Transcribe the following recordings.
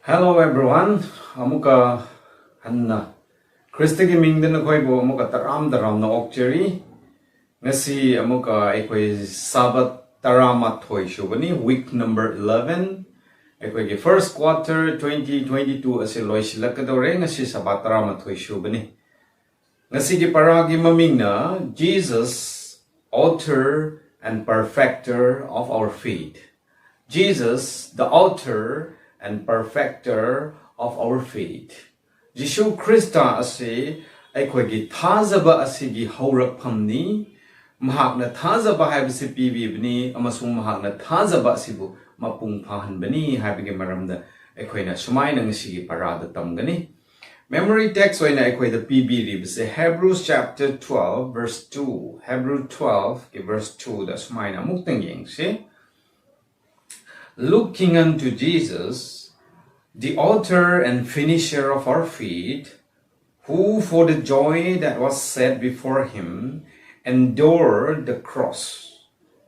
Hello everyone. Amuka Hanna Christigi Mingden Koibo Amuka Taram na Okcheri. Ngasi Amuka Ekoi Sabbath Tarama Toy Shubani, week number 11. Ekoi first quarter 2022 as a Loish Lakadore, Ngasi Sabbath Tarama Toy Shubani. Ngasi Paragi Mamingna, Jesus, author and perfecter of our faith. Jesus, the author and perfecter of our faith. Jishu Krista ase aikhoigi thazaba asigi haurakphamni mahakna thazaba haibase pibibni amasung mahakna thazaba asibu mapung phahanbani haibige maramda aikhoina sumaina ngisigi parada tamgani. Memory text oina aikhoida pibiribse Hebrews chapter 12 verse 2. Hebrews 12 verse 2 da sumaina muktang yengse. Looking unto Jesus, the author and finisher of our faith, who for the joy that was set before him endured the cross,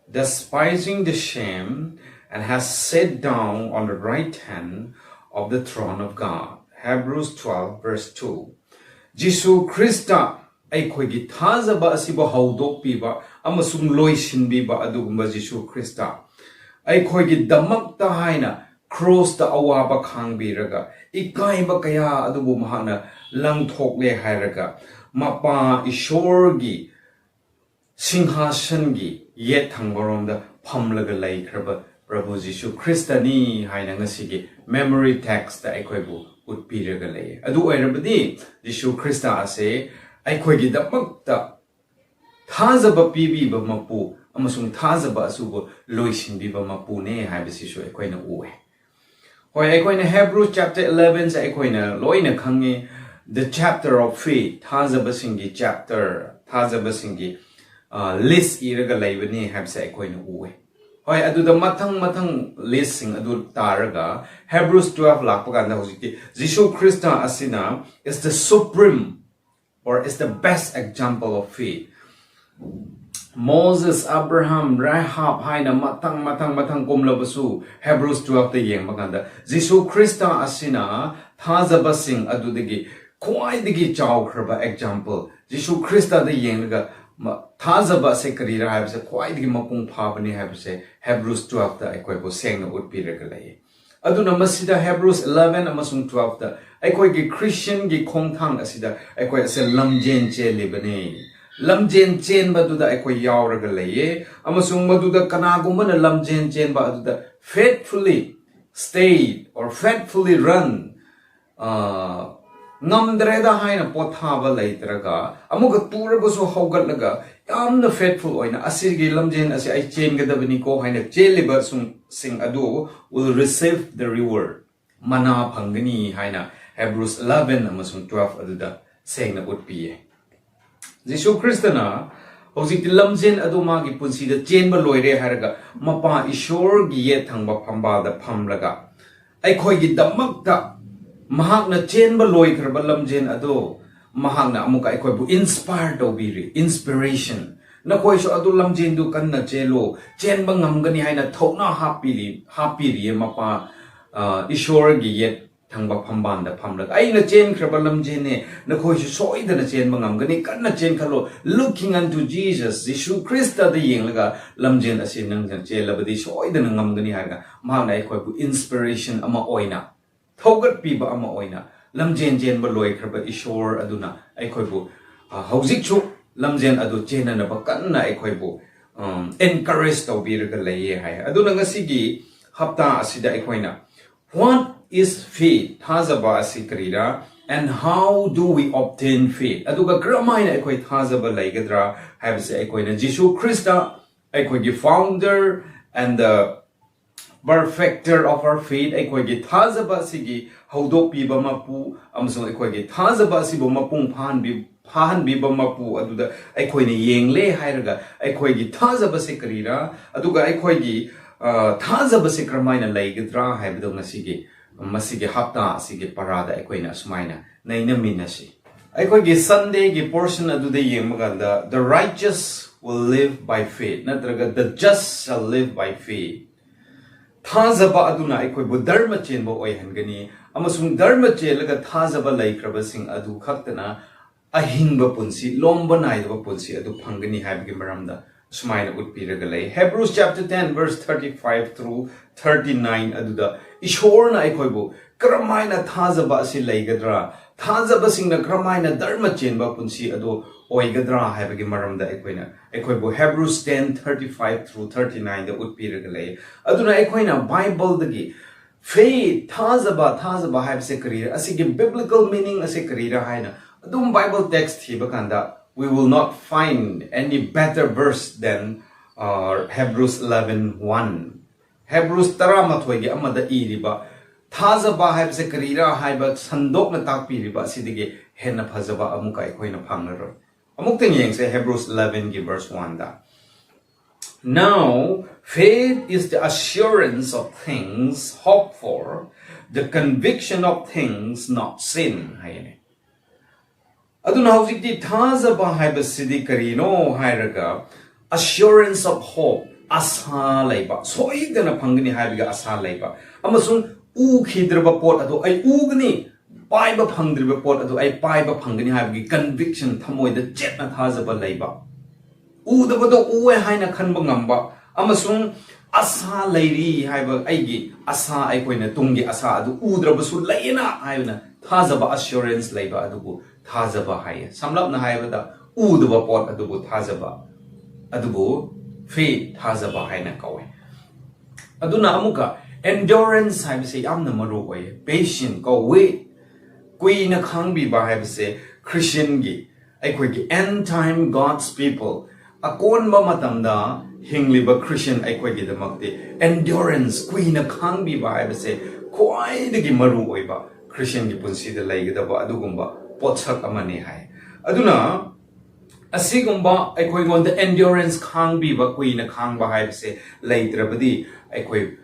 despising the shame, and has sat down on the right hand of the throne of God. Hebrews 12 verse 2. Jisu Krista aikhoigi thazaba asibo haudokpiba amasung loisinbiba adugumba Jisu Krista aikhoigi damakta haina cross the awaba khangbiraga ikaiba kaya adubu mahana langthokle hairaga mapa ishorgi singhasangi yet thangbaromda phamlaga laikhraba Prabhu Jisu Kristani haina ngasigi memory text da aikhoibu utpiraga lay adu oirabadi Jisu Krista ase aikhoigi damakta thazaba pibiba mapu amasung thazaba asubo loisinbiba mapune haibasisu ekoina uwe hoi ekoina Hebrews chapter 11 sa ekoina loina khangi the chapter of faith thazaba singi chapter thazaba singi list iraga laibani habsa ekoina uwe hoi aduda mathang list sing adu taraga Hebrews 12 lakpaganda hojiki Jisu Krista asina is the supreme or is the best example of faith. Moses, Abraham, Rahab, haina matang kumlabasu Hebrews 12 the yeng maganda. Jisu Krista asina thazabasing adudigi kwaidigi chaw khraba example. Jisu Krista the yeng ga thazaba se karira habse kwaidigi mapung phabani habse Hebrews 12 the aikoi bo sengna utpiraga lay. Aduna masida Hebrews 11 amasung 12 the aikoi gi Christian gi khongthang asida aikoi ase lamjen che libane. Lamjen chen ba duda aikoi yauraga laye amasung maduda kanagumana lamjen chen ba aduda faithfully stayed or faithfully run ngamdreda haina pothaba laitraga amuga turabasu haugatlaga yamna faithful oina asigi lamjen asi ai chen gadabani ko haina cheliba sing adu will receive the reward mana phangani haina Hebrews 11 amasung 12 aduda sengna utpiye Jisu Kristana hojik lamjen aduma gi punsi da chenba loire haraga mapa ishor gi ye thangba phamba da phamlaga aikhoi gi damakta mahakna chenba loi kharba lamjen ado mahakna amuka aikhoi bu inspire to biri inspiration na koi so adu lamjen du kanna chelo chenba ngamgani haina thokna hapiri mapa ishor gi ye thangba phambanda phamlaga aina chen khraba lamjen ne na khoi su soidana chen mangamgani kanna chen khalo looking unto Jesus Jisu Krista the yenglaga lamjen ase nangjan chelabadi soidana ngamgani haga mahna ai khoi bu inspiration ama oina thogat piba ama oina lamjen ba loi khraba ishor aduna ai khoi bu hojik chu lamjen adu chena na ba kanna ai khoi bu encourage to biraga laye hai aduna ngasigi hapta asida ai khoina what is faith thazaba asikrira and how do we obtain faith aduga gramaina ekoi thazaba laigadra habse ekoina Jisu Krista ekoi gi founder and the perfecter of our faith ekoi gi thazaba sigi haudok pi ba mapu amso ekoi gi thazaba sibo mapung phan bi ba mapu aduda ekoi ne yengle hairaga ekoi gi thazaba sikrira aduga ekoi gi thazaba sikramaina laigadra habdo ngasigi masigi hapta asigi parada ekoina sumaina naina minasi aikogi Sunday gi portion aduda yemaganda the righteous will live by faith natraga the just shall live by faith Thazaba aduna aikoi bu dharma chenba oihangani amasung dharma chelaga thajaba laikrabasing adu khaktana ahingba punsi lomba naidaba punsi adu phangani haibagi maramda sumaina utpiraga lay. Hebrews chapter 10 verse 35 through 39 aduda ishorna aikhoibu kramaina thajaba asi laigadra thajaba singna kramaina dharma chenba punsi adu oigadra haibagi maramda aikhoibu Hebrews 10 35 through 39 da utpiraga lay. Aduna aikhoina Bible dagi faith thajaba haibse karira asigi biblical meaning ase karira haina adum Bible text hibakanda we will not find any better verse than Hebrews 11:1. Hebrews 11 amada iriba thajaba haibse karira haiba sandokna takpiriba sidige henna phajaba amuka aikhoina phangnaroi amuk teng yengse Hebrews 11 gi verse 1 da. Now, faith is the assurance of things hoped for, the conviction of things not seen. Aduna hawjikti thajaba haiba sidi karino hairaga assurance of hope asa laiba soidana phangni haibiga asa laiba amasung u khidraba pot adu ai ugni paiba phangdriba pot adu ai paiba phangni haibigi conviction thamoida chetna thajaba laiba udabado uwe haina khanba ngamba amasung asa lairi haiba aigi asa aikoina tungi asa adu udrabasu laina haina thajaba assurance laiba adubu thajaba haya samlapna haibada udaba pot adubu thajaba adubu faith thajaba haina kawe aduna amuka endurance haibse yamna maru oye patient ko wait kuina khangbi ba haibse Christian gi aikoigi end time God's people akonba matamda hingliba Christian aikoigi damakte endurance kuina khangbi ba haibse khoidagi maru oiba Christian gi punsi da laigidaba adugumba potsak amani hai aduna asigumba aikoi the endurance khangbi ba kuina khangba haibse laitrabadi aikoi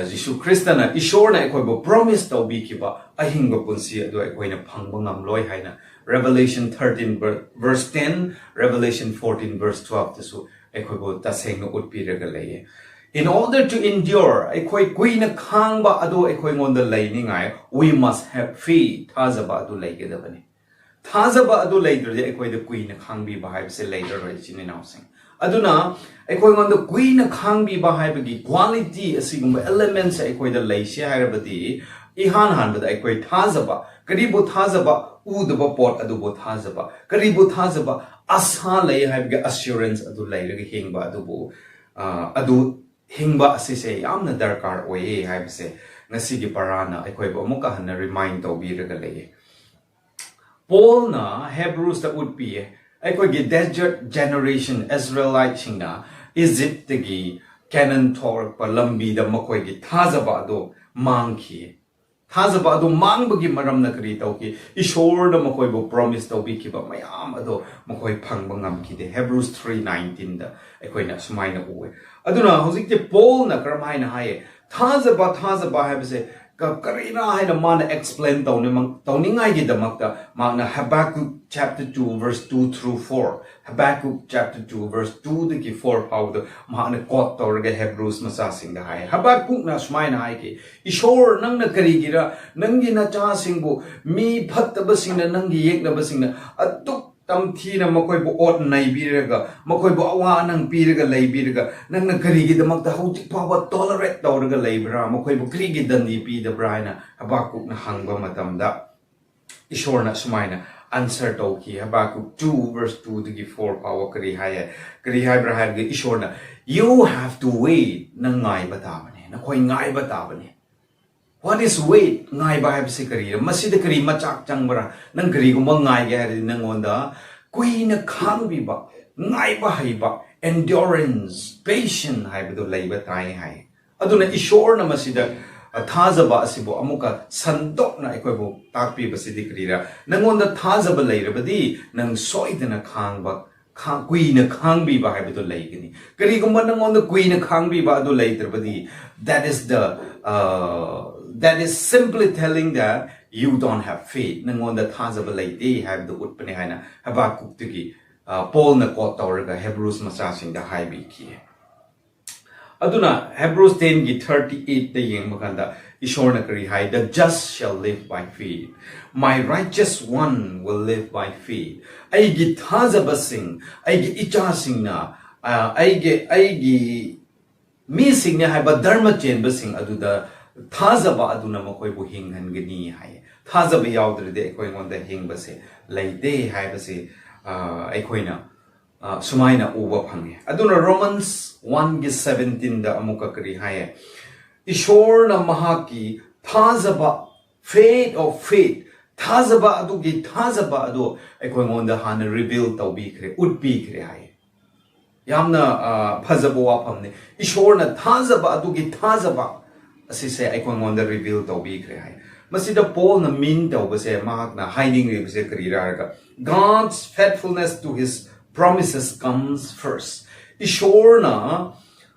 Jisu Kristana ishorna aikoi bo promise tawbi kiba ahingba punsi adu aikoina phangba ngamloi haina Revelation 13 verse 10 Revelation 14 verse 12 tasu aikoi bo tasengna utpiraga laye. In order to endure aikoi kuina khangba adu aikoi ngonda lainingai we must have faith thajaba adu laigedabani thajaba adu laidrje aikoi da kuina khangbi ba haibse later roi chini nausing aduna aikoi ngonda kuina khangbi ba haibagi quality asigumba elements aikoi da laise hairabadi ihan hanbada aikoi thajaba karibu thajaba udaba pot adubo thajaba karibu thajaba asa lai haibga assurance adu lairaga hingba adubo adu hingba asise yamna darkar oye haibse ngasigi parana aikoi bo amuka hanna remind tawbiraga laye. Paul na Hebrews da would be aikoigi desert generation Israelite chingna Egypt gi Canaan tor pa lambi da makoigi thajaba ado mangki thajaba ado mangbagi maramna kari tawki ishor da makoibo promise tawbi kiba mayam ado makoi phangba ngamki de Hebrews 3:19 da aikoina sumaina uwe aduna hojikte Paul na karamaina haye thajaba haibse karina haina mana explain tawningai gi damakta magna Habakkuk chapter 2 verse 2 through 4 Habakkuk chapter 2 verse 2 dagi 4 how the mana quote tawrga Hebrews masasing da hai Habakkuk na smaina hai ki ishor nangna karigira nangi na cha singbu mi phattaba singna nangi yeknaba singna atuk tamthi na makoi bo ot nai biraga makoi bo awa nang piraga lei biraga nangna karigi damakta hautik pawa tolerate tawrga leibra makoi bo krigi dandi pi da braina Habakkuk na hangba matamda ishorna sumaina answer tawki Habakkuk 2 verse 2 to 4 power kari hai brahai ge ishorna you have to wait nangai batabane na khoi ngai batabane. What is wait ngai ba haibse kari masida kari machak changbara nang kari gumba ngai ge hari nangonda kuina khangbi ba ngai ba haiba endurance patient haibado leiba tai hai aduna ishorna masida thajaba asibo amuka sandokna aikoibo takpi basidi krira nangonda thajaba leirabadi nang soidana khangba kuina khangbi ba haibado leigini karigumba nangonda kuina khangbi ba adu leitrabadi that is simply telling that you don't have faith nangonda thajaba leite haibado utpani haina Habakkuk tigi Paul na quote tawrga Hebrews masasing da haibi ki Aduna Hebrews 10 gi 38 the yeng makanda ishorna kari hai the just shall live by faith. My righteous one will live by faith. Ai gi thazabasing ai gi ichasing na ai gi mi sing ne hai ba dharma chen basing aduda thazaba aduna makoi bu hinghan gani hai thazaba yaudre de koi ngonda hing base laide hai base ai koina sumaina uba phange aduna Romans 1:17 da amuka kari hai ishor na mahaki thazaba faith of faith thazaba adu gi thazaba adu ai koi ngonda hana reveal tawbi khre utbi khre hai yamna phazaba wafamne ishorna thazaba adugi thazaba asise aikon ngonda reveal tawbi khre hai masida Paul na min tawbase mahakna hiding rebse karira God's faithfulness to his promises comes first ishorna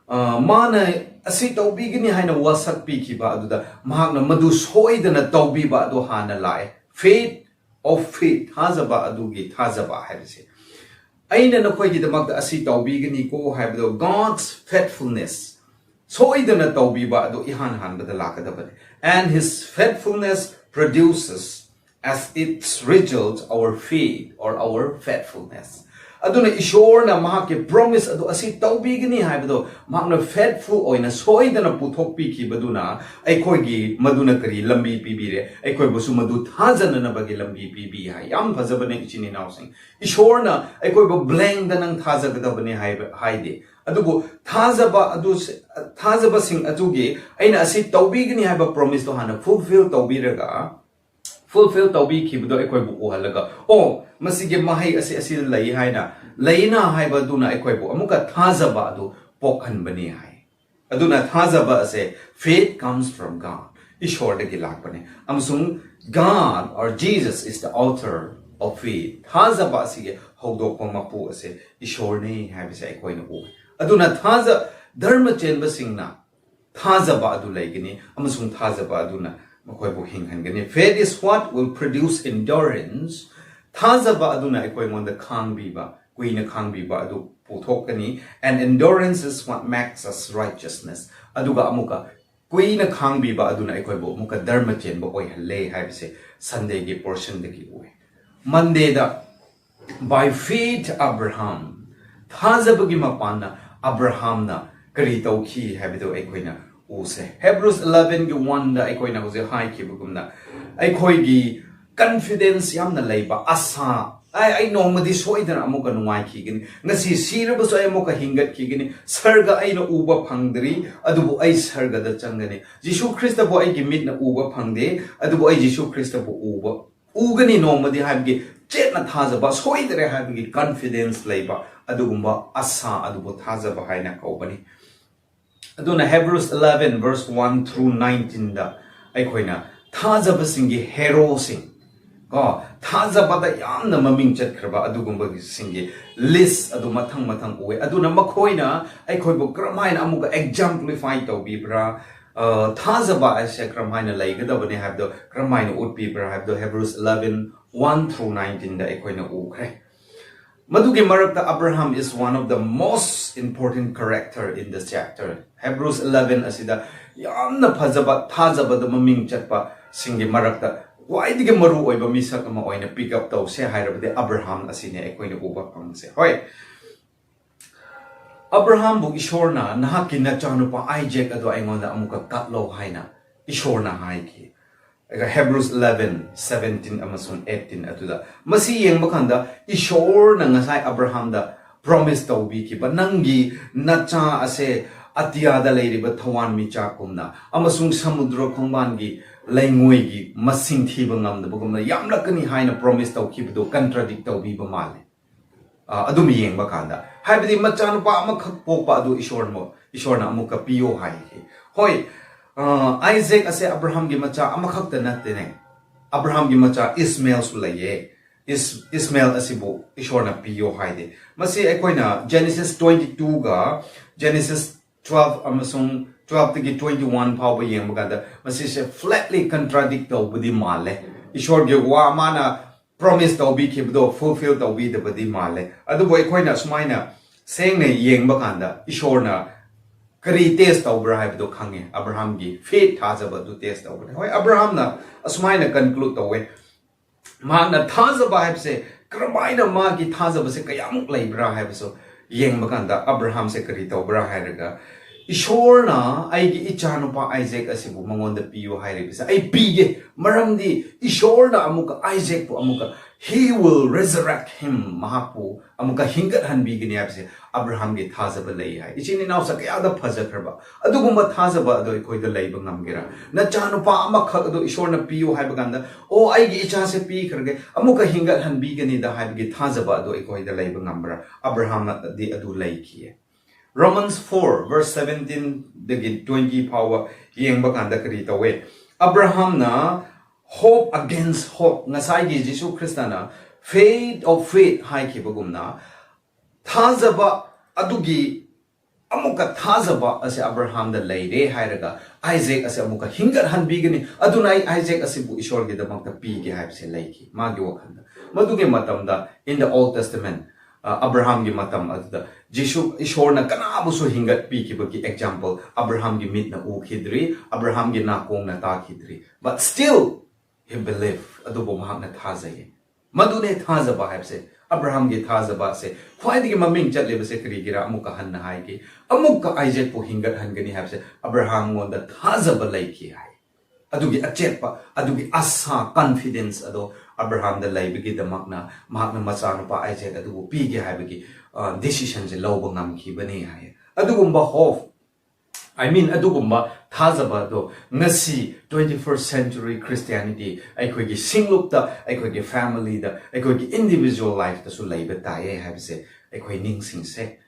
mana asi tawbi gini haina wasak pi khiba aduda mahakna madu soidana tawbi ba adu hana lai faith of faith thazaba adugi thazaba haibse aina na khoi gi damak da asi tawbi gani ko haibdo God's faithfulness soidana tawbi ba do ihan han da lakadabane and his faithfulness produces as its result our faith or our faithfulness aduna ishor na mahake promise adu asi tawbi gani haibdo mahna faithful oina soidana puthok pi ki baduna ai khoi gi maduna kari lambi pi bi re ai khoi bosu madu thajana na bagi lambi pi bi hai yam phajabane ichini naw sing ishor na ai khoi bo blank da nang thajagdabane hai de adugo thajaba sing adugi aina asi tawbi gani haiba promise to hana fulfill tawbi raga fulfill tawbi khibdo ekoi bu ohalaga o masige mahai asi lai haina laina haiba duna ekoi bu amuka thazaba adu pokhan bani hai aduna thazaba ase faith comes from God ishor de lakbane amsung God or Jesus is the author of faith thazaba sige hogdok mapu ase ishor ne haibise ekoi na o aduna thaza dharma chenba singna thazaba adu laigini amasung thazaba aduna faith is what will produce endurance. Thazaba aduna ekoi ngonda khangbiba kuina khangbiba adu puthokani and endurance is what makes us righteousness. Aduga amuka kuina khangbiba aduna ekoi bo muka dharma chenba oi halle haibse Sunday gi portion de gi oi. Monday da by faith Abraham thazaba gi mapana Abraham na kari tawki habido ekoina Hebrews 11 gi 1 da aikoi na hoze hai ki bugumna aikoi gi confidence yamna leiba asa ai no madi soidana amuka nuai ki gini ngasi siraba so amuka hingat ki gini sarga ai no uba phangdri adubu ai sarga da changani Jisu Christa bo ai gi mit na uba phangde adubu ai Jisu Christa bo uba ugani no madi habgi chetna thazaba soidare habgi confidence leiba adugumba asa adubu thazaba haina kaubani aduna Hebrews 11 verse 1 through 19 da aikoina thazaba singi hero sing ko thazaba da yamna maming chatkraba adugumba singi list adu mathang uwe aduna makhoina aikoi bo kramaina amuga exemplify to bibra thazaba ase kramaina laigadabane habdo kramaina utpi bra habdo Hebrews 11 1 through 19 da aikoina ukre Madugi Marakta Abraham is one of the most important character in this chapter. Hebrews 11 asida yamna phajaba thajaba da maming chatpa singi marakta waidige maru oiba misak ama oina pick up taw se hairabde Abraham asine ekoina uba pangse hoi Abraham bu ishorna nahaki na chanupa Isaac ado aingonda amuka katlo haina ishorna haiki Hebrews 11, 17 amasung 18 atuda. Masi yang makanda ishor na ngasay Abraham da promise tawbi ki ba nangi nacha ase atia da layriba thawan mi cha kumna amasung samudra khongban gi laingoi gi masing thiba ngamda bugumna yamlakani haina promise taw ki do contradict tawbi ba male adum yeng makanda haibidi machan pa amakak pokpa adu ishor na amuka piyo hai hoi Isaac ase Abraham gi macha amakhakta natene Abraham gi macha Ismail sulaye Ismail asibu ishorna piyo haide masi ekoina Genesis 22 ga Genesis 12 amasung 12 to 21 power yeng maganda masi se flatly contradict to budi male ishor ge wa mana promise to be kibdo fulfill to be the budi male adu boy ekoina sumaina saying ne yeng baganda ishorna kari test tawbra haibdo khange Abraham gi faith thazaba du test tawbra hoi Abraham na asmaina conclude tawe ma na thazaba haibse kramaina ma gi thazaba se kayamuk leibra haibso yeng makanda Abraham se kari tawbra hairaga Ishor na ay gi ichano pa Isaac asibu mangonda piyo hairibisa ay pige maramdi Ishor na amuka Isaac po amuka he will resurrect him mahapu amuka hingat hanbi gini apse Abraham gi thazaba lay hai ichini naw sa kaya da phazakrba adugumba thazaba ado ikoi da lay bangam gira na chano pa amakha ado Ishor na piyo hai baganda o ay gi icha se pi karge amuka hingat hanbi gini da hai gi thazaba ado ikoi da lay bangam bra Abraham na di adu lay kiye Romans 4 verse 17 dagi 20 power yeng bakanda kari tawe Abraham na hope against hope ngasai gi Jesus Christ na faith of faith hai ki bagumna thazaba adugi amuka thazaba ase Abraham da leire hairaga Isaac ase amuka hingar han bigani adunai Isaac ase bu ishor gi da makta pi gi haib se leiki magi wakhanda madugi matamda in the Old Testament Abraham gi matam adda Jishu Ishor na kana buso hingat pi ki bagi example Abraham gi mit na u khidri Abraham gi na kong na ta khidri but still he believed adubo mahak na thazaye madune thazaba haibse Abraham gi thazaba se khwaidi gi maming chatle base kri gira amuka han na hai ki amuka Isaac po hingat han gani haibse Abraham ngonda thazaba laiki hai adugi achepa adugi asa confidence ado Abraham da laibigi da makna macha no pa Isaac adugo pige haibigi decision je lawba ngam ki bani hai adugumba hope I mean adugumba thazaba do ngasi 21st century Christianity aikoi gi singlup da aikoi gi family da aikoi gi individual life da su laiba taye haibse aikoi ning sing se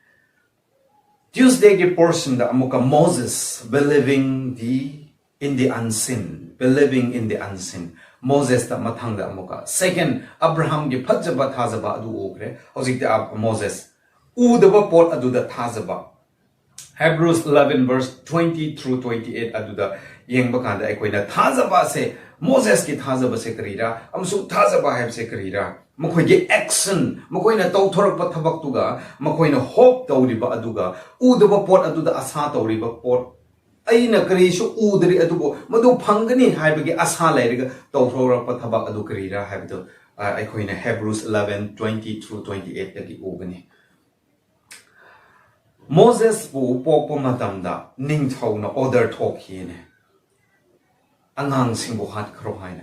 Tuesday gi portion da amuka Moses believing in the unseen believing in the unseen Moses ta mathang da amuka second Abraham gi phajaba thazaba adu okre hojik da Moses udaba pot adu da thazaba Hebrews 11 verse 20 through 28 adu da yengba kanda ekoina thazaba se Moses ki thazaba se karira amsu thazaba heb se karira makoi gi action makoina tawthorak pa thabak tuga makoina hope tawriba aduga udaba pot adu da asa tawriba pot aina karisu udri adubo madu phangani haibagi asa lairiga tawthora pa thabak adu karira haibdo aikoina Hebrews 11:20 through 28 tagi ugani Moses bu pokpo matamda ningthau order thokhiene angang singbu hat khro haina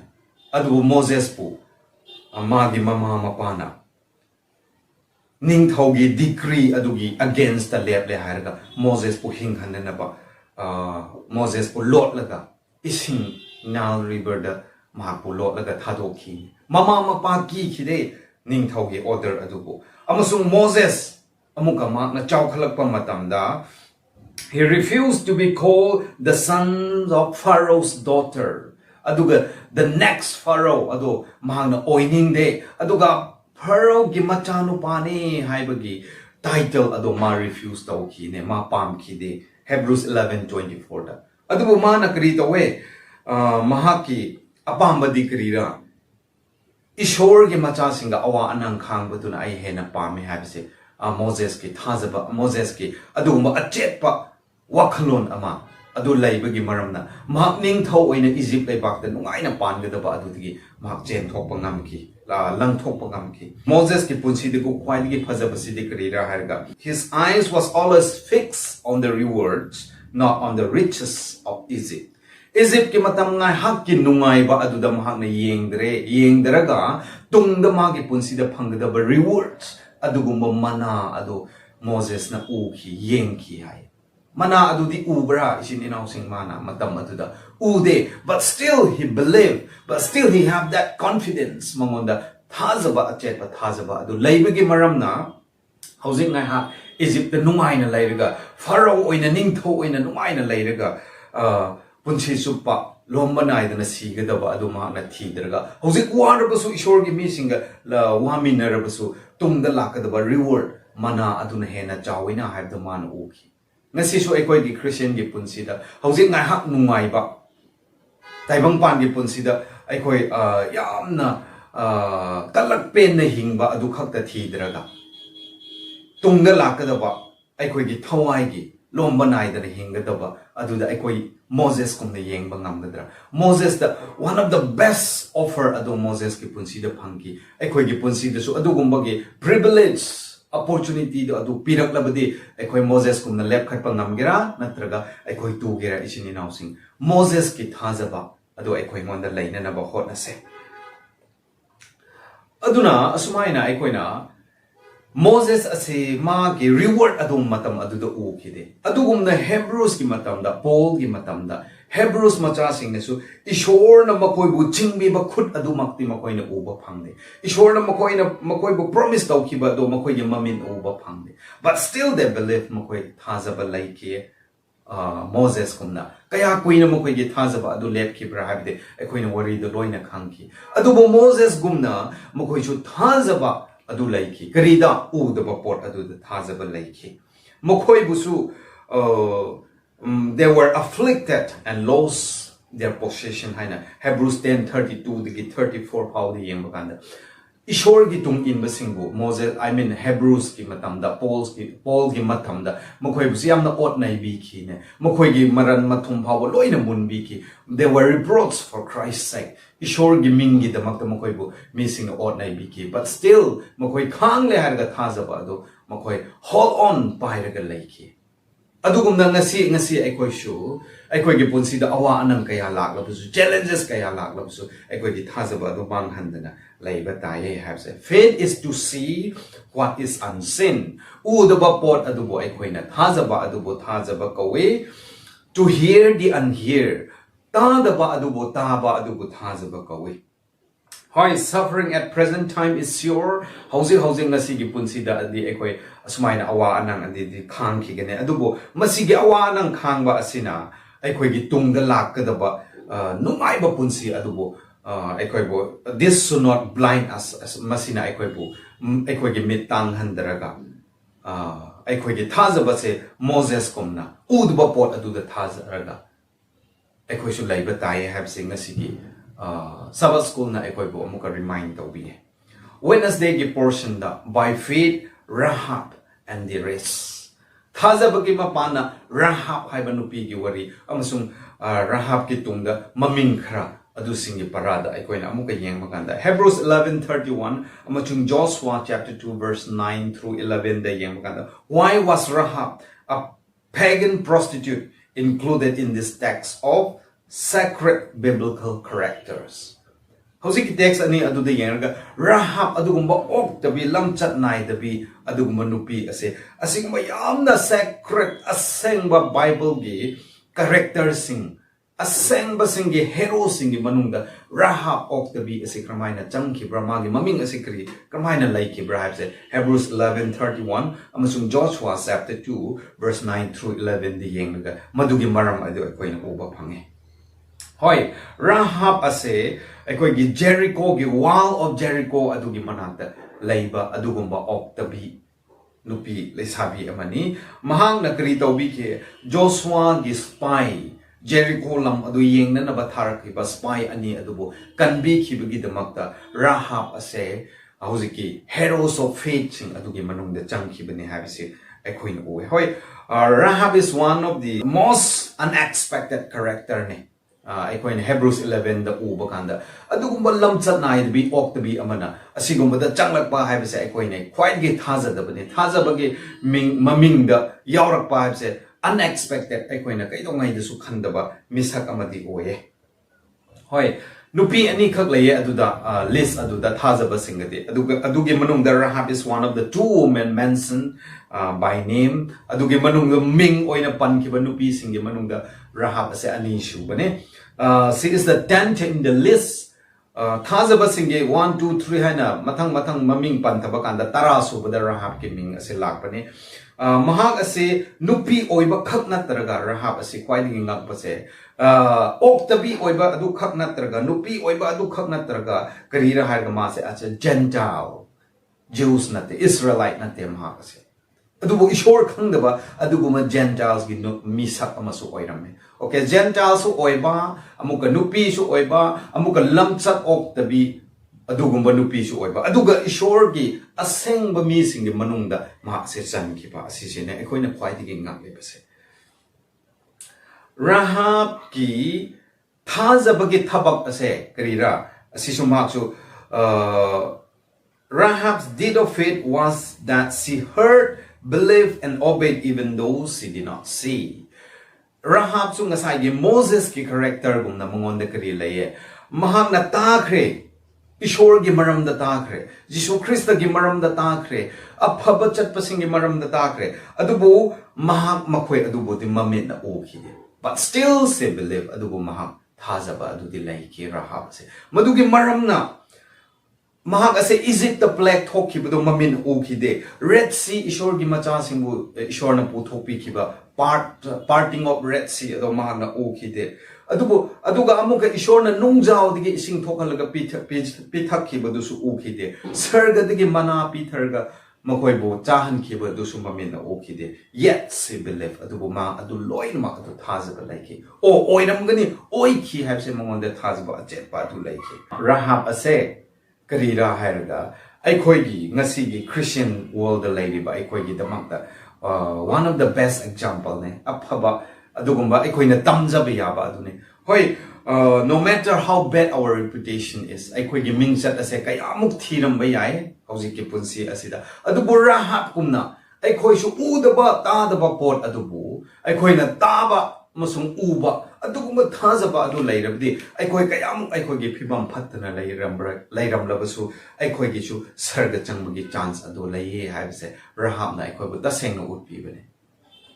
adu Moses bu amagi mama mapana ningthau gi decree adugi against the leple hairaga Moses bu hinghanna ba Moses po lot laga ising Nile River da mahapo lot laga thadokhi mama mapa ki khide ningthau gi order adubo amasung Moses amuka ma na chawkhalakpa matamda he refused to be called the son of Pharaoh's daughter aduga the next Pharaoh ado mahang na oining de aduga Pharaoh gi machanu pani haibagi title ado ma refuse tawki ne ma pam khide Hebrews 11:24 da adubu mana kari tawe mahaki apamba dikrira Ishor ge macha singa awa anang khang batuna ai hena pame habse Moses ki thazaba Moses ki aduma achetpa wakhalon ama adu laibagi maramna mahak ning thau oina Egypt laibak da nungaina pangedaba adudigi mahak chen thokpa ngamki lang thokpa ngamki Moses ki punsi de ku khwaidigi phajabasi dikrira harga his eyes was always fixed on the rewards not on the riches of Egypt Egypt ki matam ngai hak ki nungai ba aduda mahak na yengdraga tungda magi punsi da phangdaba rewards adugumba mana adu Moses na uki yengki hai mana adu di ubra isin inausing mana matam aduda ude but still he believed but still he have that confidence mamonda thazaba achetpa thazaba adu laibagi maramna housing ngai ha Egypt the nungaina lairaga Pharaoh oina ningtho oina nungaina lairaga punsi supa lomba naidana sigadaba adu ma na thidraga hojik warabasu ishor gi mi singa la waminarabasu tungda lakadaba reward mana aduna hena chawina haibda mana uki ngasi so ekoi gi Christian gi punsida hojik ngai hak nungai ba taibang pan gi punsida ekoi yamna kalak pen na hingba adu khakta thidraga tungda lakadaba ekoi gi thawai gi lomba naidana hingadaba aduda aikoi Moses kumna yengba ngamgadra Moses da one of the best offer adu Moses ki punsi da phangki aikoi gi punsi da su adu gumba gi privilege opportunity do adu pirak labadi aikoi Moses kumna lep khatpa ngamgira natraga aikoi tu gira isini nausing Moses ki thajaba adu aikoi ngonda laina na ba hotna se aduna asumaina aikoi na Moses ase ma ki reward adum matam aduda ukide adugumna Hebrews ki matam da Paul ki matam da Hebrews macha sing nesu ishor na makoi bu chingbi ba khut adu makti makoi na uba phangde ishor na makoi bu promise taw ki ba do makoi ge mamin uba phangde but still they believe makoi thajaba laiki Moses kumna kaya kuina makoi ge thajaba adu lep ki bra habde ekoi na worry do loina khangki adu bo Moses gumna makoi chu thajaba adu laiki karida u the report adu the thajaba laiki mokoi busu they were afflicted and lost their possession haina Hebrews 10:32 the 34 how the yeng bakanda ishor gi tung in basingbu Moses I mean Hebrews ki matamda Paul gi matamda mokoi busu yamna ot nai bi ki ne mokoi gi maran mathum phaw loina mun bi ki they were reproached for Christ's sake ishor gi mingi damak ta mokoi bu missing ot nai bi ki but still mokoi khang le har ga thajaba do mokoi hold on pairaga laiki adugumna ngasi aikoi shu aikoi gi punsi da awa anang kaya laklabusu challenges kaya laklabusu aikoi gi thajaba do bang handana laiba taye have say faith is to see what is unseen u the pot adubo aikoi na thajaba adubo thajaba kawe to hear the unhear ta da ba adubo ta ba adubo thajaba kawe Hoi suffering at present time is sure housing ngasi gi punsi da adi ekoi asumaina awa anang adi di khang ki gane adubo masigi awa anang khang ba asina ekoi gi tungda lakada ba numai ba punsi adubo ekoi bo this should not blind us as masina ekoi bo ekoi gi mitang handaraga ekoi gi thajaba se Moses komna udba pot adu da thajaraga ekoi shu laiba tai have sing ngasi gi Sabbath school na ekoi bo amuka remind taw bi Wednesday gi portion da by faith Rahab and the rest thajaba gi mapana Rahab haiba nupi gi wari amasung Rahab ki tungda maming khra adu singi parada ekoi na amuka yeng makanda Hebrews 11:31 amachung Joshua chapter 2 verse 9 through 11 da yeng makanda why was Rahab a pagan prostitute included in this text of sacred biblical characters. Howsik text ani adu de yenga Rahab adugumba ok tabi lamchat nai tabi adugumba nupi ase asing mayamna sacred asengba Bible gi character sing asengba singi hero singi manungda Rahab ok tabi ase kramaina changki brahma gi maming ase kri kramaina laiki brahab se Hebrews 11:31 amasung Joshua chapter 2 verse 9 through 11 de yenga madugi maram adu koina uba phange Hoi, Rahab ase ekoi gi Jericho gi wall of Jericho adugi manata leiba adugumba oktabi nupi lesabi amani mahang na kri tawbi ke Joshua gi spy Jericho lam adu yengna na batharak ba spy ani adubo kanbi khibagi damakta Rahab ase hauζiki heroes of faith sing adugi manungda changkhibani habise ekoi no hoi Rahab is one of the most unexpected character ne ekoi Hebrews 11 da uba kanda adugumba lamchat nai bi ok tabi amana asigumba da changlakpa haibase ekoi ne quite ge thajadabani thajabagi maming da yaurakpa haibase unexpected ekoi na kaidongai da su khandaba misak amadi oye hoi nupi ani khak leye aduda list aduda thajaba singade adugi manung da Rahab is one of the two women mentioned by name adugi manung da ming oina pankhiba nupi singi manung da Rahab ase ani shu bane she is the 10th in the list thajaba singe 1 2 3 haina mathang maming pantaba kanda tara su bada Rahab ki ming ase lakpane mahak ase nupi oiba khak na taraga Rahab ase kwaiding ngak pase oktabi oiba adu khak na taraga nupi oiba adu khak na taraga karira har ma se ase Gentile Jews nate Israelite nate mahak ase adubu ishor khangdaba aduguma Gentiles gi misak amasu oirame okay Gentiles su oiba amuka nupi su oiba amuka lamchat oktabi adugumba nupi su oiba aduga ishor gi asengba mi sing gi manungda ma se chan ki ba asise ne ekhoina khwaidigi ngak lebase Rahab ki thazabagi thabak ase karira asisu maksu Rahab's deed of faith was that she heard, believed, and obeyed even though she did not see. Rahab su ngasai gi Moses ki character gum na mangonda kari laye. Mahak na takre. Ishor gi maram da takre. Jishu Krista gi maram da takre. Aphaba chatpasing gi maram da takre. Adubu mahak makoy adubu di mamit na oki. But still she believe adubu mahak thazaba adu di lahi ki Rahab se. Madugi maram na mahak ase Egypt the plague thoki budo mamin oki de Red Sea ishor gi macha singbu ishor na pu thopi kiba parting of Red Sea ado mahak na oki de aduga amuka ishor na nungjaw dige ising thokalaga pithak kiba dusu oki de sarga dige mana pitharga makoi bo chahan kiba dusu mamin na oki de yet se believe adubu ma adu loin ma adu thazaba laiki o oinam gani oi ki have se mongonde thazaba jet pa du laiki Rahab ase Karira Haraga, Aikoigi, Nasigi, Christian world lady by Aikoigi the Manta. One of the best example, ne, Apaba, Adugumba, Aikoina Tamza Bayaba, Dune. Hoi, no matter how bad our reputation is, Aikoigi means that as a Kayamuk Tiram Bayai, Hausiki Punsi Asida, Adubura Hapkumna, Aikoishu Udaba, Tadaba Port Adubu, Aikoina Taba. Masung uba adugumba thazaba adu lairabdi aikoi kayam aikoi gi phibam phattana lairam labasu aikoi gi chu sarga changmagi chance adu laiye haibse Rahab na aikoi bu taseng no utpi bane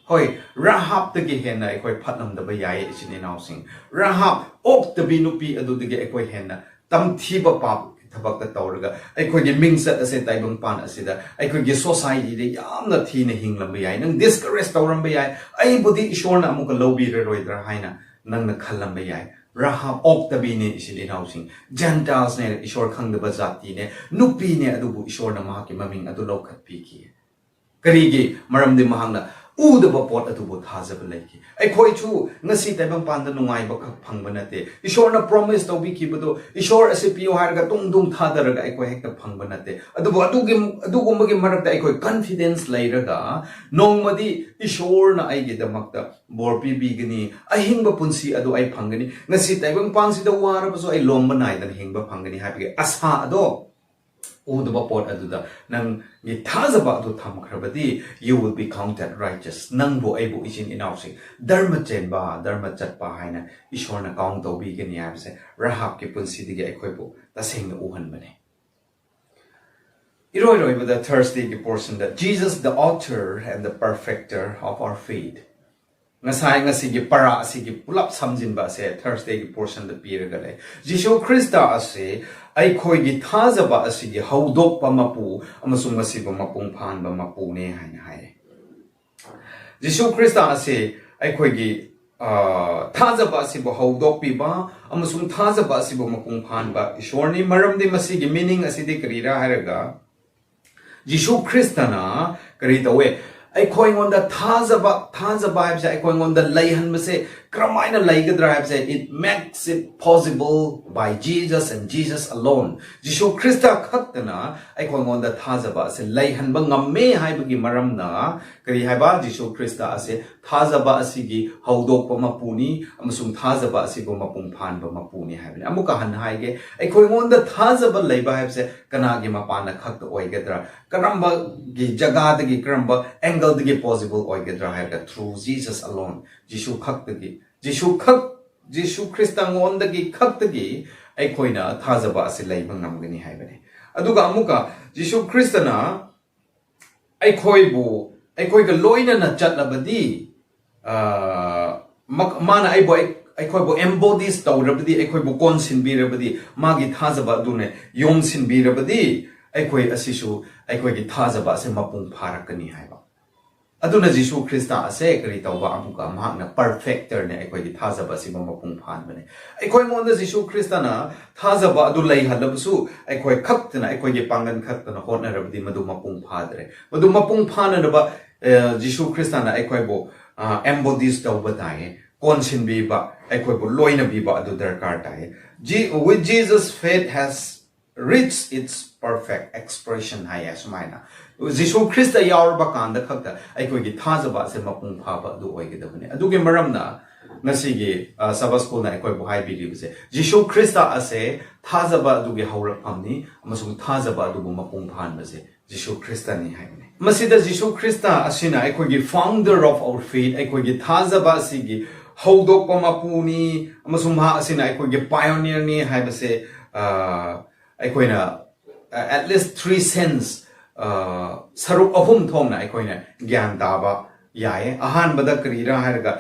hoi Rahab tagi hena aikoi phatnam da ba yai ichini nausing Rahab ok tabi nupi adu dige aikoi hena tam thiba pap thabak ta tawraga aikoi gi mingsat ase taibang pan asida aikoi gi society de yamna thina hinglam ba yai nang discourage tawram ba yai ai budi ishor na amuka lobi roidra haina nang na khallam ba yai Rahab ok tabi ne isili nausing Gentiles ne ishor khangda jati ne nupi ne adubu ishor na mahaki maming adu lokhat pi ki karigi maram de mahangna udaba pot atubu thazaba laiki aikoi chu ngasi taibang panda nungai ba khak phangba nate ishor na promise tawbi ki bado ishor asipio harga tungdum thadaraga aikoi hekta phangba nate adugumagi marakta aikoi confidence lairaga nongmadi ishor na aigi damakta borpi bigani ahingba punsi adu ai phangani ngasi taibang pansi da warabaso ai lomba nai dan hingba phangani habi asa ado Udaba pot aduda nang ni thazaba adu thamkrabadi you will be counted righteous nang bo aibu isin inausing dharma chenba dharma chatpa haina ishor na count to bi gani habse Rahab ke punsi dige aikoi bo taseng na uhan bane iroi with the Thursday ke portion that Jesus the author and the perfecter of our faith ngasai ngasigi para asigi pulap samjin ba se Thursday ki portion da piraga le Jishu Krista ase aikoi gi thazaba asigi haudok pa mapu amasung ngasiba mapung phan ba mapu ne haina hai Jishu Krista ase aikoi gi thazaba asibo haudok pi ba amasung thazaba asibo mapung phan ba ishorni maram de masigi meaning asidi karira haraga Jishu Krista na kari tawe aikoi ngonda thazaba habse aikoi ngonda laihan mase kramaina laigadra habse it makes it possible by Jesus and Jesus alone Jishu Krista khattana aikoi ngonda thazaba ase laihan ba ngamme haibagi maramna kari haiba Jishu Krista ase thazaba asigi haudokpa mapuni amasung thazaba asibo mapung phan ba mapuni haibani amuka han haige aikoi ngonda thazaba laiba habse kanagi mapana khatta oigadra karamba gi jaga dagi karamba angle dagi possible oigadra haiga through Jesus alone Jishu khattagi Jishu Krista ngondagi khattagi aikoina thazaba ase laiba ngamgani haibani aduga amuka Jishu Krista na aikoibu aikoiga loina na chatlabadi mana aikoibu embodies tawrabadi aikoibu konsin birabadi magi thazaba dune yomsin birabadi aikoi asisu aikoi gi thazaba ase mapung pharakani haiba aduna Jishu Krista ase kari tawba amuka mahakna perfecter ne aikoi gi thazaba ase mapung phan bane aikoi ngonda Jishu Krista na thazaba adu lai halabusu aikoi khaktana aikoi gi pangan khaktana hotna rabdi madu mapung phadre madu mapung phana ba Jishu Krista na aikoi bo embodies tawba dai konsin bi ba aikoi bo loina bi ba adu darkar dai with Jesus faith has reached its perfect expression haya sumaina Jishu Krista yaurba kanda khakta aikoi gi thazaba se mapung phaba adu oigedabane aduge maramna Nasigi Sabbath school na ekoi buhai biri bise Jishu Krista ase thazaba adugi haurak phamni amasung thazaba adugu mapung phan base Jishu Krista ni haibne masida Jishu Krista asina ekoi gi founder of our faith ekoi gi thazaba asigi haudok pa mapuni amasung ma asina ekoi gi pioneer ni haibase ekoi na at least 3 cents saruk ahum thong na ekoi na gyan taba yae ahan bada karira harga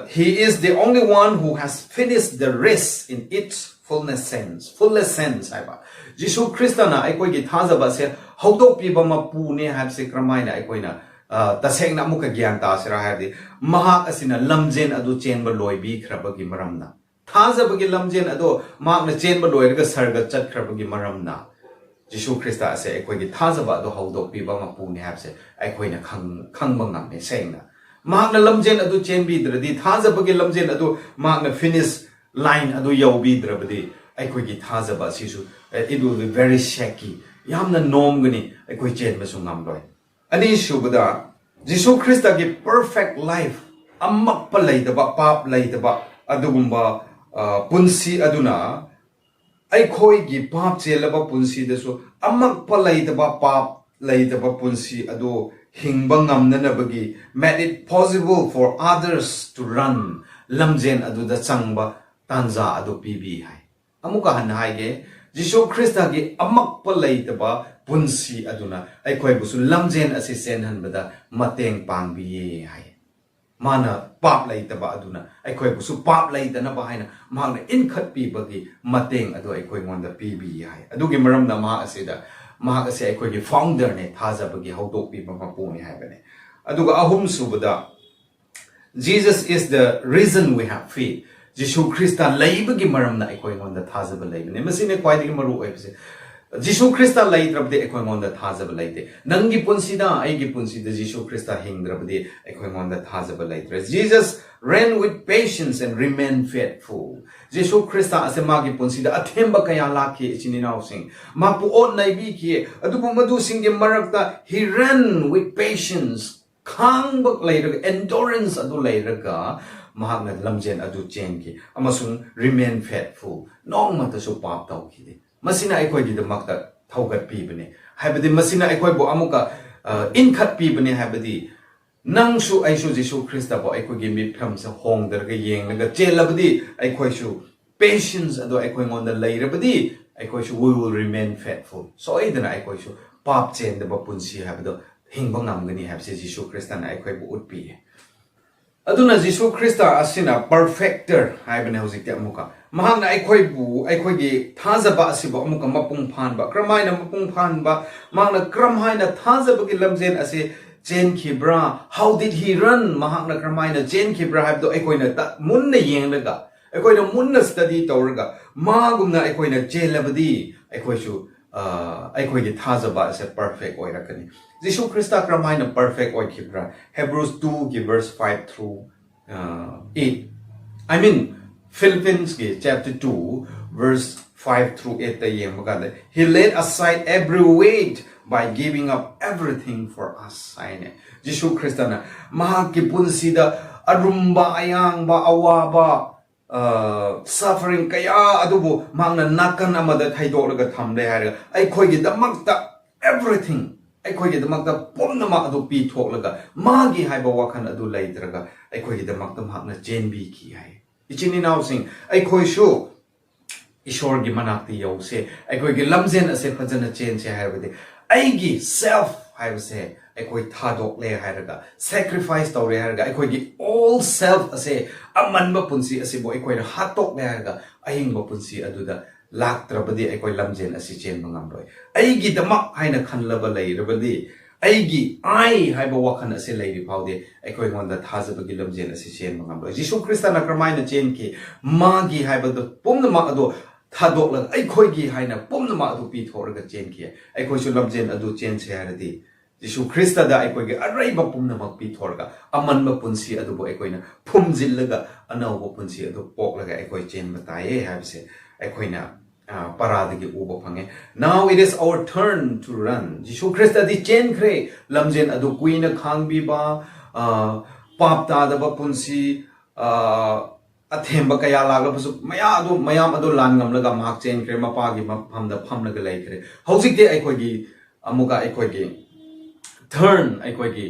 he is the only one who has finished the race in its fullest sense haiba Jishu Krista na ekoi gi thazaba se haudok pi ba mapu ne hab se kramai na ekoi na taseng na muka gyan ta sira habi mahak asina lamjen adu chen ba loi bi khraba gi maramna thazaba gi lamjen adu mak na chen ba loi ga sarga chat khraba gi maramna Jishu Krista ase ekoi gi thazaba adu haudok pi ba mapu ne hab se ekoi na khang ba ngam ne seng na Magna lamjen adu chen bi dradi thazaba gi lamjen adu magna finish line adu yaw bi drabadi aikoi gi thazaba sisu it will be very shaky yamna nom gani aikoi chen ma sungam loi ani shubada Jishu Krista gi perfect life amak pa leidaba pap leidaba adugumba punsi aduna aikoi gi pap chelaba punsi desu amak pa leidaba pap leidaba punsi adu Hingbang nabagi made it possible for others to run lamjen adu da changba tanza adu pibi hai amuka han hai ge Jishu Krista gi amak pa leitaba punsi aduna aikoi busu lamjen asi sen han bada mateng pangbi hai mana pap leitaba aduna aikoi busu pap leitana ba haina magna inkhat pi bagi mateng adu aikoi ngonda pibi hai adugi maram na ma asida Mahakase aikoi gi founder ne thazaba gi haudok pi ba mapu ne haibane aduga ahum subada Jesus is the reason we have faith Jishu Krista leiba gi maram na aikoi ngonda thazaba leibane masine kwai gi maru oibse Jishu Krista leidrabde aikoi ngonda thazaba leite nangi punsida aigi punsida Jishu Krista hingdrabde aikoi ngonda thazaba leitre Jesus ran with patience and remained faithful Jishu Krista ase magi punsida athemba kaya laki chininaw sing mapu on naibi ki adubu madu sing ge marakta he ran with patience khang bak leiraga endurance adu leiraga mahakna lamjen adu chen ki amasung remain faithful nong mata su pap taw ki masina aikoi gi damakta thaugat pi bane haibadi masina aikoi bo amuka inkhat pi bane haibadi nangsu aisu Jishu Krista bo aikoi gi mi pham sa hong dar ga yeng naga chelabadi aikoi su patience ado aikoi ngonda leirabadi aikoi su we will remain faithful so idana aikoi su pap chen da ba punsi habado hingba ngamgani habse Jishu Krista na aikoi bo utpi aduna Jishu Krista asina perfecter haibane hojik te amuka mahang na aikoi bu aikoi gi thazaba asiba amuka mapung phan ba kramai na mapung phan ba mang na kram hai na thazaba gi lamjen ase chen khibra how did he run mahang na kramai na chen khibra habdo aikoi na ta mun na yeng laga aikoi na mun na study tawraga magum na aikoi na chelabadi aikoi su aikoi gi thazaba ase perfect oirakani Jishu Krista kramai na perfect oi khibra Hebrews 2 gi verse 5 through 8 I mean Philippians chapter 2 verse 5 through 8 ta yeng maganda he laid aside every weight by giving up everything for us aine Jishu Krista na mahaki punsida arumba ayang ba awaba suffering kaya adubu mangna nakan amada thaidolaga thamle haira aikoi gi damakta everything aikoi gi damakta pomnama adu pi thoklaga magi haiba wakhan adu leidraga aikoi gi damakta mahna chenbi ki hai ichini now sing aikoi shu ishor gi manakti yause aikoi gi lamjen ase phajana chen che haibade aigi self haibase aikoi thadok le hairaga sacrifice tawre hairaga aikoi gi all self ase amanba punsi ase bo aikoi hatok le hairaga ahingba punsi aduda laktrabadi aikoi lamjen ase chen mangam roi aigi damak haina khanlaba leirabadi aigi ai haiba wakhan ase leiri phaude aikoi ngonda thazabagi lamjen ase chen mangam roi Jishu Krista na kramaina chen ki magi haiba do pumna ma ado thadok la aikoi gi haina pumna ma ado pi thoraga chen ki aikoi su lamjen adu chen se haradi Jishu Krista da aikoi gi araiba pumna ma pi thoraga amanba punsi adu bo aikoi na phumjillaga anawba punsi adu poklaga aikoi chen mataye habse aikoi na paradagi uba phange now it is our turn to run Jishu Krista di chen kre lamjen adu kuina khangbi ba pap ta da ba punsi ꯑꯊꯦꯝꯕ ꯀꯌꯥ ꯂꯥꯛꯂꯕꯁꯨ ꯃꯌꯥꯝ ꯑꯗꯨ ꯂꯥꯟ ꯉꯝꯂꯒ ꯃꯍꯥꯛ ꯆꯦꯟꯈ꯭ꯔꯦ ꯃꯄꯥꯒꯤ ꯃꯐꯝꯗ ꯐꯝꯂꯒ ꯂꯩꯈ꯭ꯔꯦ ꯍꯧꯖꯤꯛꯇꯤ ꯑꯩꯈꯣꯏꯒꯤ ꯑꯃꯨꯛꯀ ꯑꯩꯈꯣꯏꯒꯤ turn ꯑꯩꯈꯣꯏꯒꯤ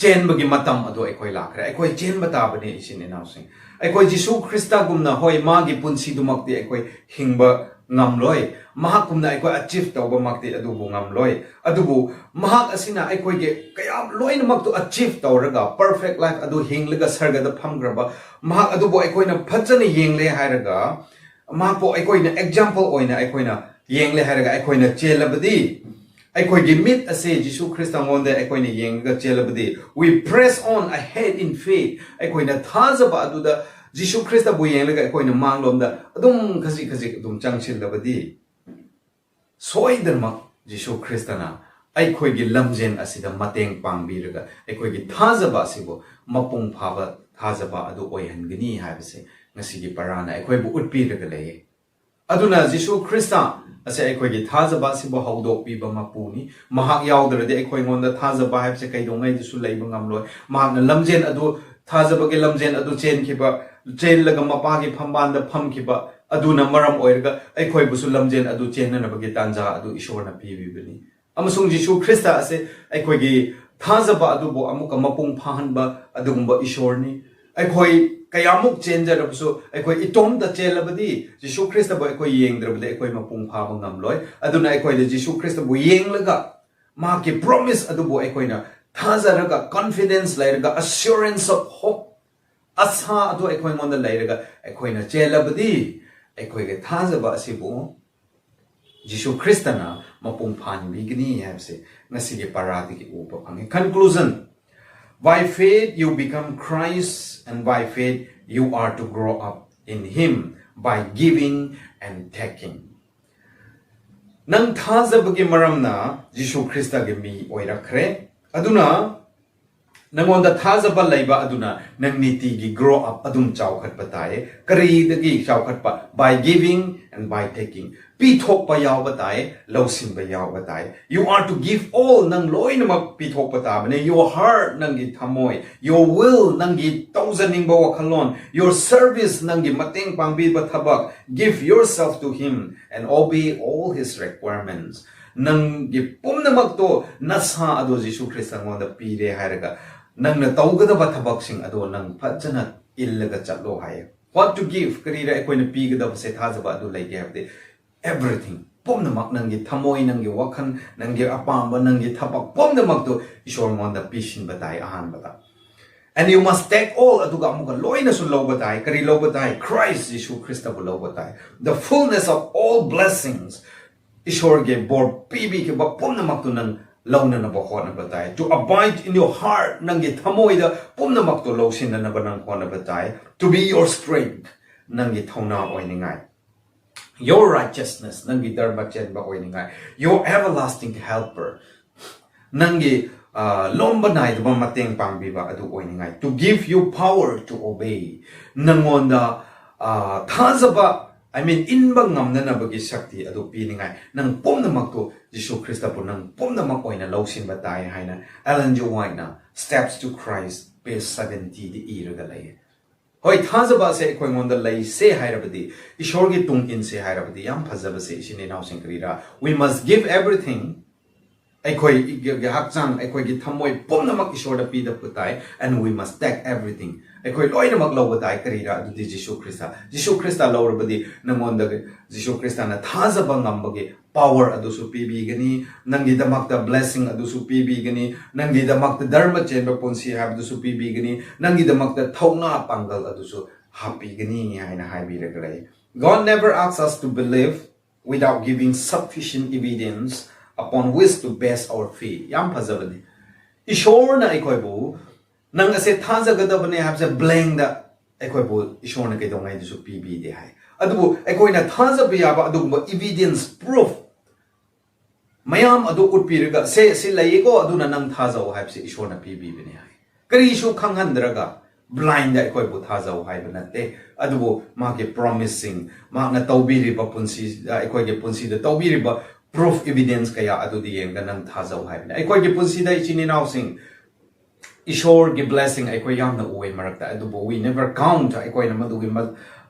ꯆꯦꯟꯕꯒꯤ ꯃꯇꯝ ꯑꯗꯨ ꯑꯩꯈꯣꯏ ꯂꯥꯛꯈ꯭ꯔꯦ ꯑꯩꯈꯣꯏ ꯆꯦꯟꯕ ꯇꯥꯕꯅꯤ ꯏꯆꯤꯟ ꯏꯅꯥꯎꯁꯤꯡ ꯑꯩꯈꯣꯏ ꯖꯤꯁꯨ ꯈ꯭ꯔꯤꯁꯇꯒꯨꯝꯅ ꯍꯣꯏ ꯃꯥꯒꯤ ꯄꯨꯟꯁꯤꯗꯨꯃꯛꯇꯤ ꯑꯩꯈꯣꯏ ꯍꯤꯡꯕ ngамloi mahakkumna aikoi achieve tawba makti adubu ngamloi adubu mahak asina aikoi ge kayam loinamak to achieve tawraga perfect life adu hinglaga sarga da phamgraba mahak adubu aikoi na phajana yengle hairaga mahpo aikoi na example oina aikoi na yengle hairaga aikoi na chelabadi aikoi ge mit ase jisu christ angonde aikoi na yenga chelabadi we press on ahead in faith aikoi na thazaba aduda Jisoo Christ bu yenglaga aikoi na manglomda adum khaji adum changchildabadi soidarma Jisoo Christ na aikoi gi lamjen asida mateng pangbiraga aikoi gi thajaba asibo mapung phaba thajaba adu oihangani haibase ngasi gi parana aikoi bu utpiraga leye aduna Jisoo Christ ase aikoi gi thajaba asibo hawdok piba mapuni mahak yaudrade aikoi ngonda thajaba haibse kaidongai disu leiba ngamloi mahak na lamjen adu thajabagi lamjen adu chen khiba chen laga mapagi phambanda phamkiba aduna maram oirga aikoi busu lamjen adu chen na bagi tanja adu ishorna pibibani amasung Jisu Christa ase aikoi gi thajaba adu bo amuka mapung phahanba adugumba ishorni aikoi kayamuk chenja rabsu aikoi itom da chelabadi Jisu Christa bo aikoi yengdrabadi aikoi mapung phaba ngamloi aduna aikoi de Jisu Christa bo yenglaga ma ki promise adu bo aikoi na thajaraga confidence lairaga assurance of hope asa adu aikoi ngonda lairaga aikoi na chelabadi aikoi ge thajaba asibu Jisu Christana mapung phan bigni habse ngasi ge parati ki upa phangi conclusion by faith you become Christ and by faith you are to grow up in him by giving and taking nang thajabagi maramna Jisu Christa ge mi oirakre aduna nangonda thajaba laiba aduna nang niti gi grow up adum chawkhat bataye kari dagi chawkhat pa by giving and by taking pi thok pa yaw bataye lausin ba yaw bataye you are to give all nang loinamak pi thok pa ta bane your heart nang gi thamoi your will nang gi tausaning ba wakhalon your service nang gi mateng pangbi ba thabak give yourself to him and obey all his requirements nang gi pumnamak to nasa ado Jisu Christ angonda pire hairaga nang na tawgadaba thabaksing ado nang phajana illaga chatlo haye what to give karira aikoi na pigadaba se thajaba adu laige habde everything pomnamak nangi thamoi nangi wakhan nangi apamba nangi thabak pomnamak to ishor ngonda pishin batai ahan bata and you must take all aduga amuga loina su lo batai kari lo batai Christ Jisu Christ bu lo batai the fullness of all blessings ishor ge bor pibi ke ba pomnamak to nang launa na ba khona batai to abide in your heart nangi thamoi da pomnamak to losin na ba nang khona batai to be your strength nangi thona oiningai your righteousness nangi dharma chen ba oiningai your everlasting helper nangi lomba nai da mateng pangbi ba adu oiningai to give you power to obey nangonda thajaba I mean inba ngamna na bagi shakti adu piningai nang pomnamak to Jisu Christ bu nang pomnamak oina lausin batai haina Ellen G. White na Steps to Christ page 70 di iraga lay hoi thajaba se khoi ngonda lay se hairabadi ishor gi tung in se hairabadi yam phajaba se isini naw singkrira we must give everything aikoi gi hakchang aikoi gi thamoi pomnamak ishor da pi da putai and we must take everything aikoi loinamak loba dai karira adu Jisu Christ lawrabadi namonda Jisu Christ na thajaba ngambagi power adu su pibi gani nangi damakta blessing adu su pibi gani nangi damakta dharma chenba ponsi habdu su pibi gani nangi damakta thauna pangal adu su happy gani haina haibiragai God never asks us to believe without giving sufficient evidence upon which to base our faith yam phajabani ishor na aikoi bu nang ase thajagadabane habse blank da aikoi bu ishor na kaidongai du su pibi de hai adubu aikoi na thajabi yaba adugumba evidence proof mayam adu utpiraga se layego aduna nang thajau haibse ishor na pibi bene hai kari su khanghandraga blind da aikoi bu thajau haiba natte adubu ma ke promising ma na tawbiri ba punsi aikoi ge punsi da tawbiri ba proof evidence kaya adu di yenga nang thajau haibne aikoi ge punsi da ichini naw sing Ishore gi blessing aikoi yamna uwe marakta adubo we never count aikoi na madugi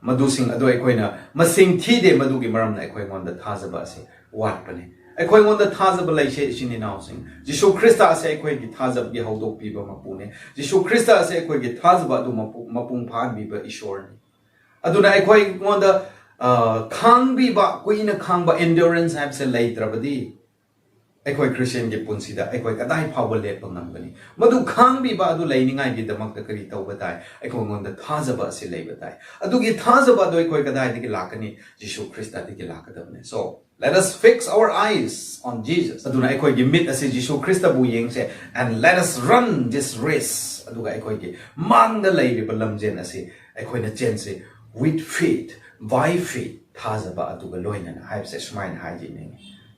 madusing adu aikoi na masing thide madugi maramna aikoi ngonda thazaba ase watpane aikoi ngonda thazaba laise isini nausing Jisu Krista ase aikoi gi thazab gi hawdok piba mapune Jisu Krista ase aikoi gi thazaba adu mapung phan biba ishore ni aduna aikoi ngonda khang biba kuina khangba endurance habse laitrabadi aikoi Christian ge punsida aikoi kadai phawba lepa ngambani madu khang bi ba adu leiningai gi damak ta kari tawba dai aikoi ngonda thazaba se leiba dai adu gi thazaba do aikoi kadai digi lakani Jisu Krista digi lakadabne so let us fix our eyes on Jesus aduna aikoi gi mit ase Jisu Krista bu yengse and let us run this race aduga aikoi gi mangda leiriba lamjen ase aikoi na chense with faith by faith thazaba aduga loina haibse smain haji ne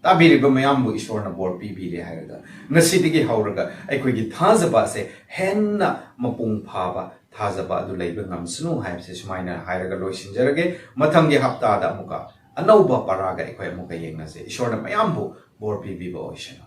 Tabiriba mayambu ishwarna bor pibiri haraga ngasidigi hauraga aikoi thazaba se henna mapung phaba thazaba adu leiba ngamsnu haibse sumaina hairaga loisinjarage mathangi hapta da amuka anauba paraga aikoi amuka yengnase ishwarna mayambu bor pibiba oishana